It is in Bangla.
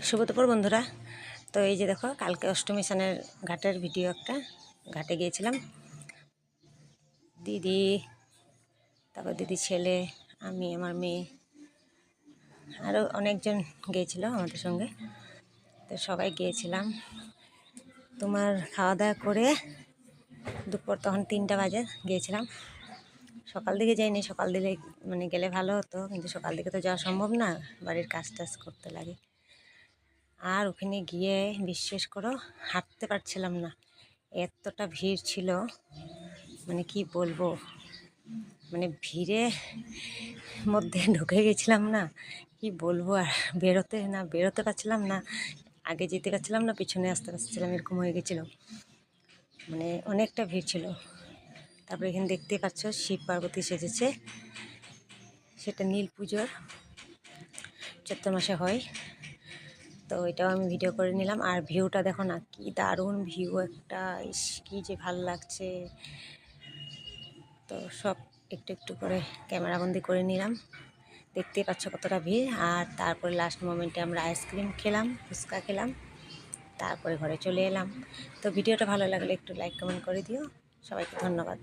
শুভ দুপুর বন্ধুরা। তো এই যে দেখো, কালকে অষ্টমী স্নানের ঘাটের ভিডিও একটা। ঘাটে গিয়েছিলাম, দিদি, তারপর দিদি ছেলে, আমি, আমার মেয়ে, আরও অনেকজন গিয়েছিল আমাদের সঙ্গে। তো সবাই গিয়েছিলাম। তোমার খাওয়া দাওয়া করে দুপুর তখন 3টা বাজে গিয়েছিলাম। সকাল দিকে যাইনি, সকাল দিকে মানে গেলে ভালো হতো, কিন্তু সকাল দিকে তো যাওয়া সম্ভব না, বাড়ির কাজ টাজ করতে লাগে। আর ওখানে গিয়ে বিশ্বাস করো, হাঁটতে পারছিলাম না, এতটা ভিড় ছিল। মানে কি বলবো, মানে ভিড়ে মধ্যে ঢুকে গেছিলাম না, কি বলবো। আর বেরোতে পারছিলাম না, আগে যেতে পারছিলাম না, পিছনে আসতে পারছিলাম, এরকম হয়ে গেছিলো। মানে অনেকটা ভিড় ছিল। তারপরে এখানে দেখতে পাচ্ছ শিব পার্বতী সেজেছে, সেটা নীল পুজোর চৈত্র মাসে হয়। তো এটাও আমি ভিডিও করে নিলাম। আর ভিউটা দেখো না, কি দারুণ ভিউ একটা, কি যে ভাল লাগছে। তো সব একটু একটু করে ক্যামেরাবন্দি করে নিলাম। দেখতেই পাচ্ছ কতটা ভিড়। আর তারপরে লাস্ট মোমেন্টে আমরা আইসক্রিম খেলাম, ফুচকা খেলাম, তারপরে ঘরে চলে এলাম। তো ভিডিওটা ভালো লাগলে একটু লাইক কমেন্ট করে দিও। সবাইকে ধন্যবাদ।